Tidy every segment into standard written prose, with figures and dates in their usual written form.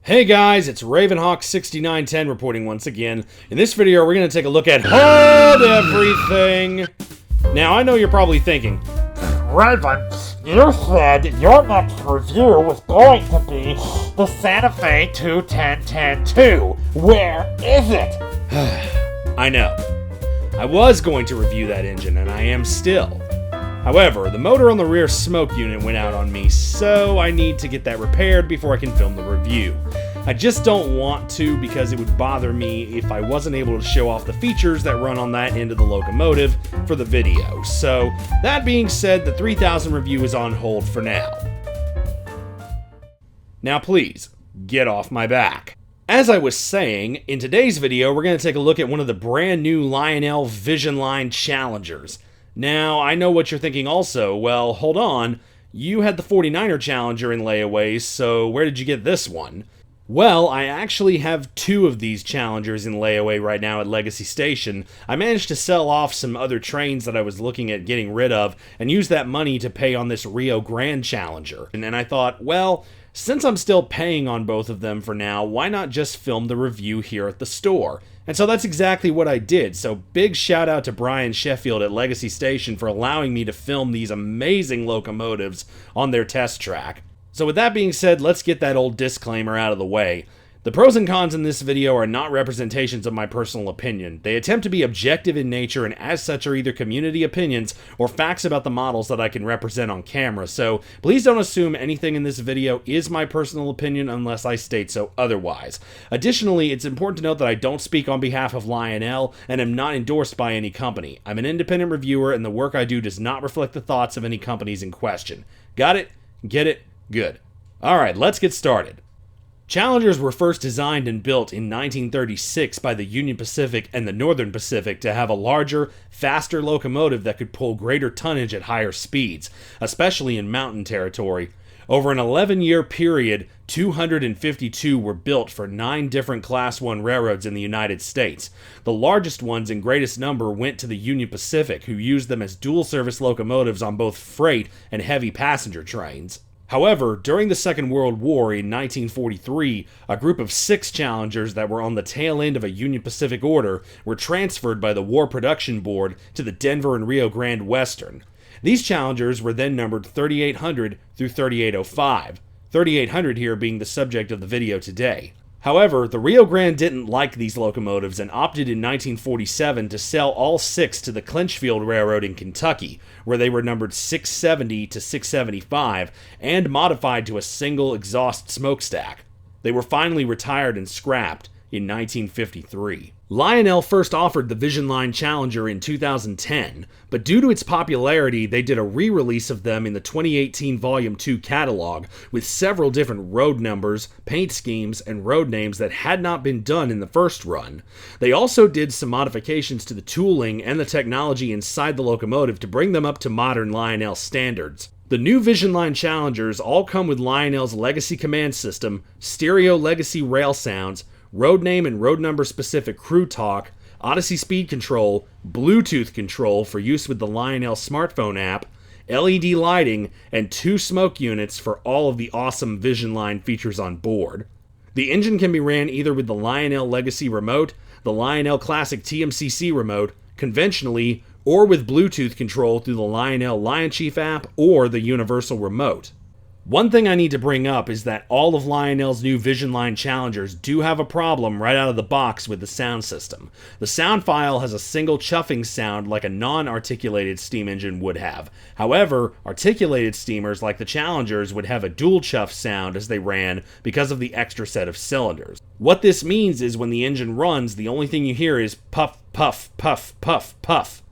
Hey guys, it's Ravenhawk6910 reporting once again. In this video, we're going to take a look at Hold Everything! Now, I know you're probably thinking, Raven, you said your next review was going to be the Santa Fe 21010-2. Where is it? I know. I was going to review that engine, and I am still. However, the motor on the rear smoke unit went out on me, so I need to get that repaired before I can film the review. I just don't want to because it would bother me if I wasn't able to show off the features that run on that end of the locomotive for the video. So, that being said, the 3000 review is on hold for now. Now please, get off my back. As I was saying, in today's video we're going to take a look at one of the brand new Lionel Vision Line Challengers. Now, I know what you're thinking also. Well, hold on. You had the 49er Challenger in layaway, so where did you get this one? Well, I actually have two of these Challengers in layaway right now at Legacy Station. I managed to sell off some other trains that I was looking at getting rid of and use that money to pay on this Rio Grande Challenger. And then I thought, well, since I'm still paying on both of them for now, why not just film the review here at the store? And so that's exactly what I did, so big shout out to Brian Sheffield at Legacy Station for allowing me to film these amazing locomotives on their test track. So with that being said, let's get that old disclaimer out of the way. The pros and cons in this video are not representations of my personal opinion. They attempt to be objective in nature and as such are either community opinions or facts about the models that I can represent on camera, so please don't assume anything in this video is my personal opinion unless I state so otherwise. Additionally, it's important to note that I don't speak on behalf of Lionel and am not endorsed by any company. I'm an independent reviewer and the work I do does not reflect the thoughts of any companies in question. Got it? Get it? Good. Alright, let's get started. Challengers were first designed and built in 1936 by the Union Pacific and the Northern Pacific to have a larger, faster locomotive that could pull greater tonnage at higher speeds, especially in mountain territory. Over an 11-year period, 252 were built for 9 different Class 1 railroads in the United States. The largest ones in greatest number went to the Union Pacific, who used them as dual-service locomotives on both freight and heavy passenger trains. However, during the Second World War in 1943, a group of 6 Challengers that were on the tail end of a Union Pacific order were transferred by the War Production Board to the Denver and Rio Grande Western. These Challengers were then numbered 3800 through 3805, 3800 here being the subject of the video today. However, the Rio Grande didn't like these locomotives and opted in 1947 to sell all 6 to the Clinchfield Railroad in Kentucky, where they were numbered 670 to 675 and modified to a single exhaust smokestack. They were finally retired and scrapped in 1953. Lionel first offered the Vision Line Challenger in 2010, but due to its popularity, they did a re-release of them in the 2018 Volume 2 catalog with several different road numbers, paint schemes, and road names that had not been done in the first run. They also did some modifications to the tooling and the technology inside the locomotive to bring them up to modern Lionel standards. The new Vision Line Challengers all come with Lionel's Legacy Command System, stereo Legacy rail sounds, road name and road number specific crew talk, Odyssey speed control, Bluetooth control for use with the Lionel smartphone app, LED lighting, and 2 smoke units for all of the awesome Vision Line features on board. The engine can be ran either with the Lionel Legacy remote, the Lionel Classic TMCC remote, conventionally, or with Bluetooth control through the Lionel Lion Chief app or the Universal Remote. One thing I need to bring up is that all of Lionel's new Vision Line Challengers do have a problem right out of the box with the sound system. The sound file has a single chuffing sound like a non-articulated steam engine would have. However, articulated steamers like the Challengers would have a dual chuff sound as they ran because of the extra set of cylinders. What this means is when the engine runs, the only thing you hear is puff, puff, puff, puff, puff.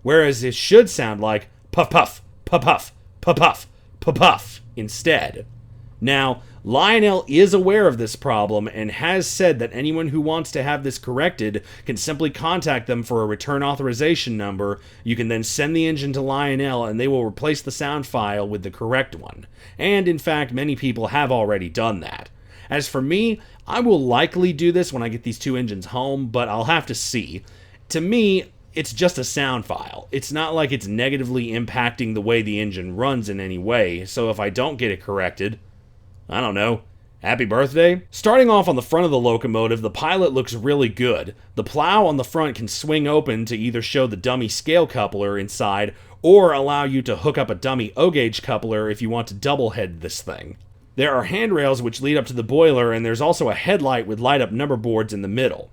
Whereas it should sound like puff, puff, puff, puff, puff, puff, puff, puff instead. Now, Lionel is aware of this problem and has said that anyone who wants to have this corrected can simply contact them for a return authorization number. You can then send the engine to Lionel and they will replace the sound file with the correct one. And in fact, many people have already done that. As for me, I will likely do this when I get these 2 engines home, but I'll have to see. To me, it's just a sound file. It's not like it's negatively impacting the way the engine runs in any way, so if I don't get it corrected, I don't know, Happy birthday! Starting off on the front of the locomotive, the pilot looks really good. The plow on the front can swing open to either show the dummy scale coupler inside, or allow you to hook up a dummy O-gauge coupler if you want to double head this thing. There are handrails which lead up to the boiler, and there's also a headlight with light-up number boards in the middle.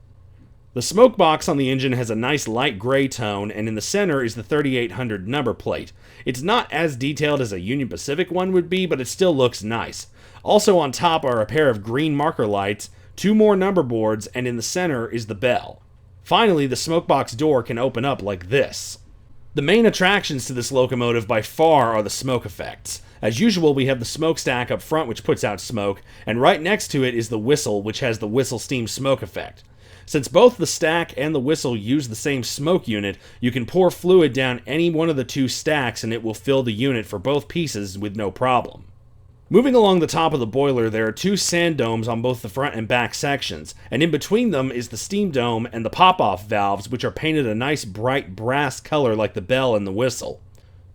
The smoke box on the engine has a nice light gray tone, and in the center is the 3800 number plate. It's not as detailed as a Union Pacific one would be, but it still looks nice. Also on top are a pair of green marker lights, 2 more number boards, and in the center is the bell. Finally, the smoke box door can open up like this. The main attractions to this locomotive by far are the smoke effects. As usual, we have the smokestack up front which puts out smoke, and right next to it is the whistle which has the whistle steam smoke effect. Since both the stack and the whistle use the same smoke unit, you can pour fluid down any one of the 2 stacks and it will fill the unit for both pieces with no problem. Moving along the top of the boiler, there are 2 sand domes on both the front and back sections, and in between them is the steam dome and the pop-off valves, which are painted a nice bright brass color like the bell and the whistle.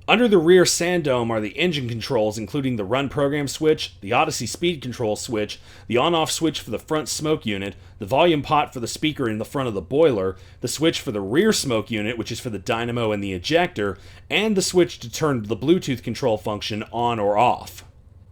Under the rear sand dome are the engine controls, including the run program switch, the Odyssey speed control switch, the on-off switch for the front smoke unit, the volume pot for the speaker in the front of the boiler, the switch for the rear smoke unit, which is for the dynamo and the ejector, and the switch to turn the Bluetooth control function on or off.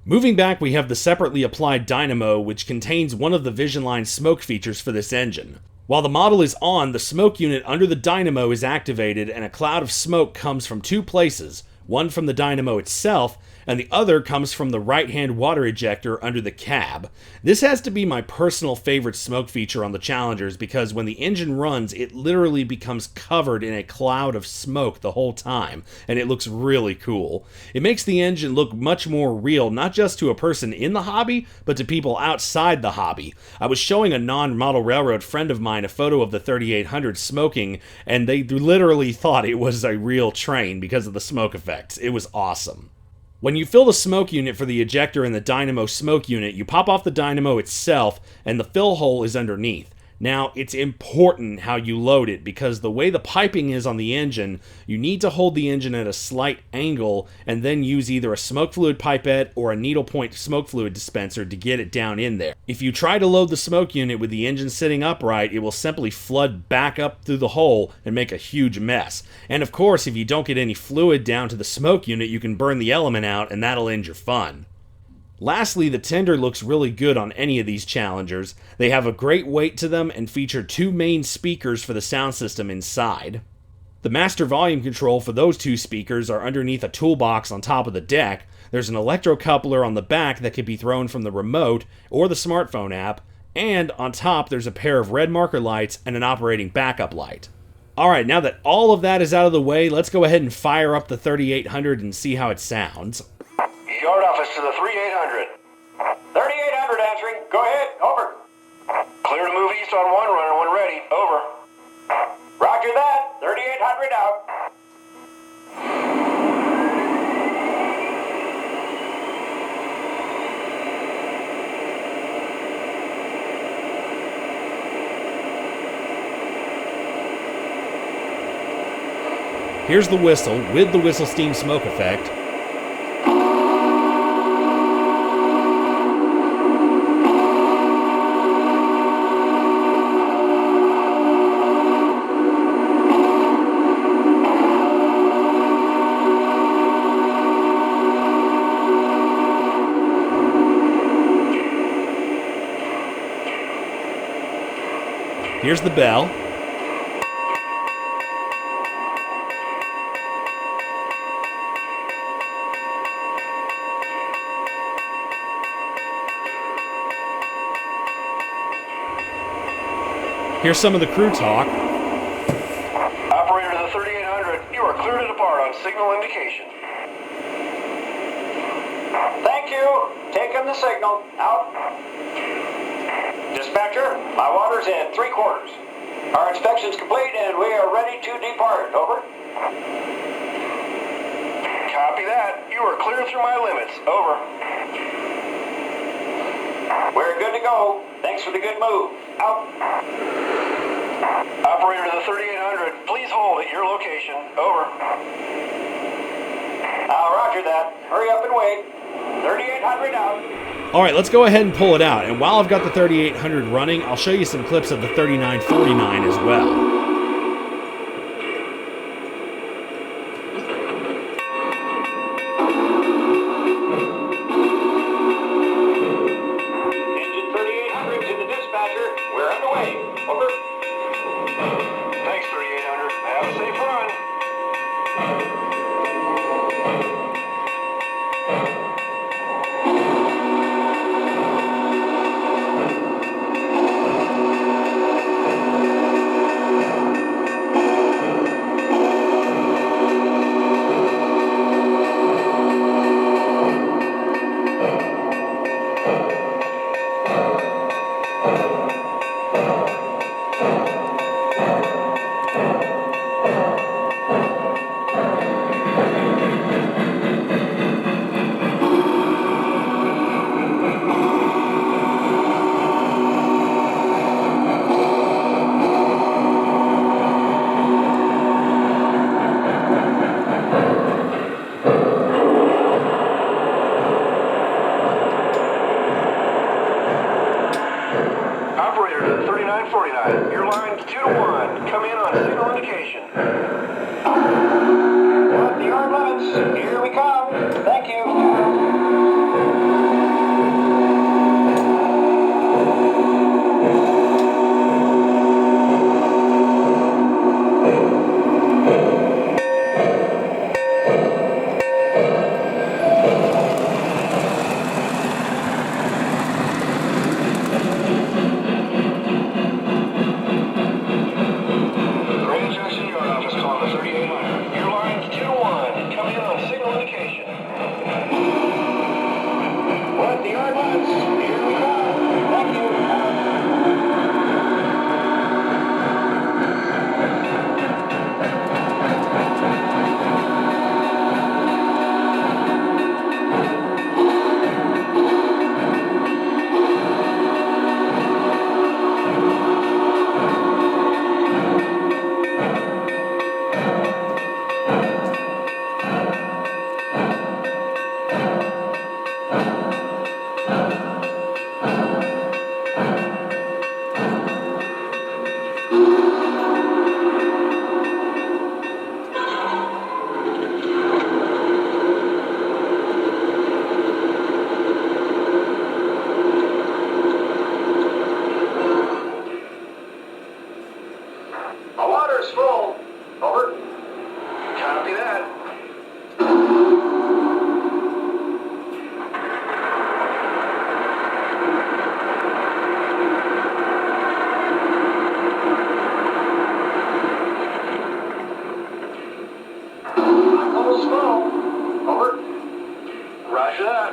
Moving back, we have the separately applied dynamo, which contains one of the Vision Line smoke features for this engine. While the model is on, the smoke unit under the dynamo is activated and a cloud of smoke comes from 2 places, one from the dynamo itself, and the other comes from the right-hand water ejector under the cab. This has to be my personal favorite smoke feature on the Challengers because when the engine runs, it literally becomes covered in a cloud of smoke the whole time, and it looks really cool. It makes the engine look much more real, not just to a person in the hobby, but to people outside the hobby. I was showing a non-model railroad friend of mine a photo of the 3800 smoking, and they literally thought it was a real train because of the smoke effects. It was awesome. When you fill the smoke unit for the ejector and the dynamo smoke unit, you pop off the dynamo itself, and the fill hole is underneath. Now, it's important how you load it, because the way the piping is on the engine, you need to hold the engine at a slight angle, and then use either a smoke fluid pipette or a needlepoint smoke fluid dispenser to get it down in there. If you try to load the smoke unit with the engine sitting upright, it will simply flood back up through the hole and make a huge mess. And of course, if you don't get any fluid down to the smoke unit, you can burn the element out, and that'll end your fun. Lastly, the tender looks really good on any of these Challengers. They have a great weight to them and feature 2 main speakers for the sound system inside. The master volume control for those 2 speakers are underneath a toolbox on top of the deck. There's an electro coupler on the back that can be thrown from the remote or the smartphone app, and on top there's a pair of red marker lights and an operating backup light. Alright, now that all of that is out of the way, let's go ahead and fire up the 3800 and see how it sounds. Yard office to the 3800. 3800 answering. Go ahead. Over. Clear to move east on 1 runner when ready. Over. Roger that. 3800 out. Here's the whistle with the whistle steam smoke effect. Here's the bell. Here's some of the crew talk. Operator to the 3800, you are clear to depart on signal indication. Thank you. Taking the signal. Out. Dispatcher, my water's in 3/4. Our inspection's complete and we are ready to depart. Over. Copy that. You are clear through my limits. Over. We're good to go. Thanks for the good move. Out. Operator to the 3800, please hold at your location. Over. Roger that. Hurry up and wait. 3800 out. Alright, let's go ahead and pull it out. And while I've got the 3800 running, I'll show you some clips of the 3949 as well. Engine 3800 to the dispatcher. We're underway. Over. Thanks, 3800. Have a safe run. Operator to 3949. Your line's 2 to 1. Come in on signal indication. Got the yard limits. Here we come. Thank you. Grand Junction Yard Office calling the 3800. Your line's 2 to 1. Come in on signal indication. What the yard limits? Here we come. Thank you. My water's full. Over. Copy that. Almost full. Over. Roger that.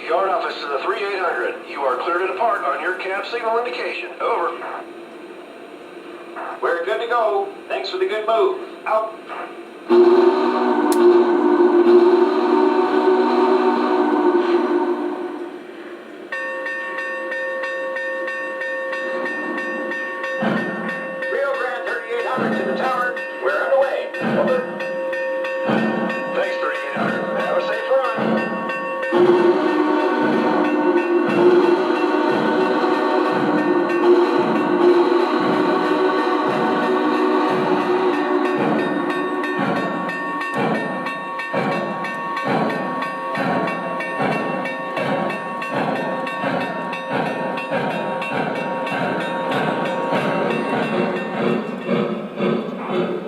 Yard office to the 3800. You are clear to depart on your cab signal indication. Over. We're good to go. Thanks for the good move. Out. Rio Grande 3800 to the tower. We're underway. Over. Thanks, 3800. Have a safe run.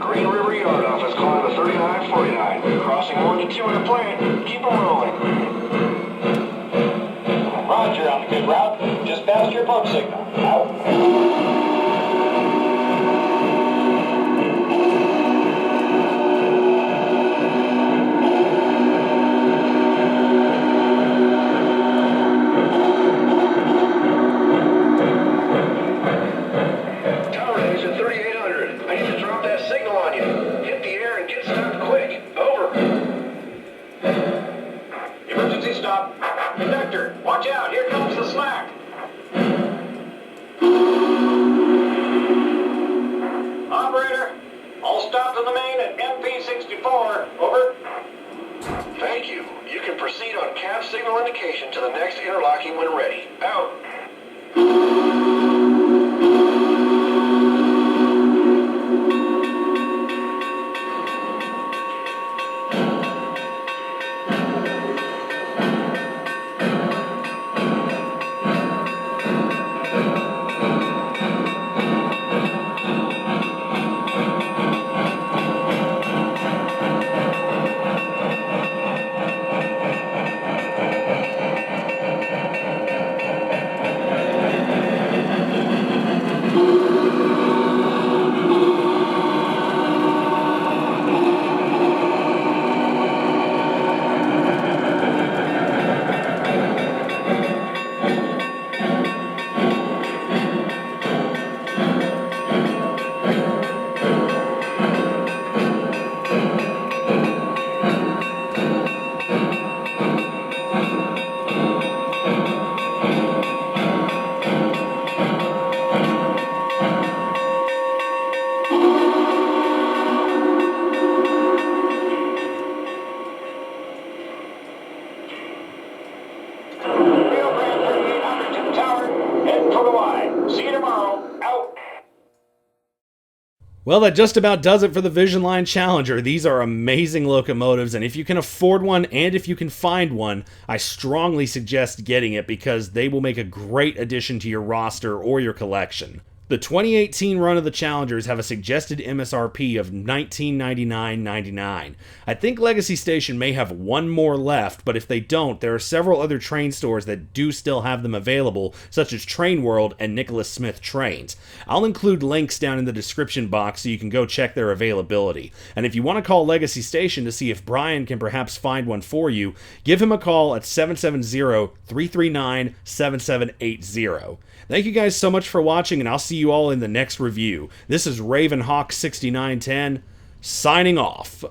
Green River Yard Office calling the 3949. Crossing 1 to 2 in the plant. Keep them rolling. Roger, on the good route. Just passed your pump signal. Out. Tower Edge at 3800. I need to drop that signal on you. Hit the air and get stopped quick. Over. Emergency stop. Conductor, watch out. Here comes the slack. Operator, all stopped on the main at MP64. Over. Thank you. You can proceed on cab signal indication to the next interlocking when ready. Out. Rio Grande 3800 to the tower. Heading for the line. See you tomorrow. Out. Well, that just about does it for the Vision Line Challenger. These are amazing locomotives, and if you can afford one and if you can find one, I strongly suggest getting it because they will make a great addition to your roster or your collection. The 2018 run of the Challengers have a suggested MSRP of $1999.99. I think Legacy Station may have one more left, but if they don't, there are several other train stores that do still have them available, such as Train World and Nicholas Smith Trains. I'll include links down in the description box so you can go check their availability. And if you want to call Legacy Station to see if Brian can perhaps find one for you, give him a call at 770-339-7780. Thank you guys so much for watching, and I'll see you all in the next review. This is Ravenhawk6910, signing off.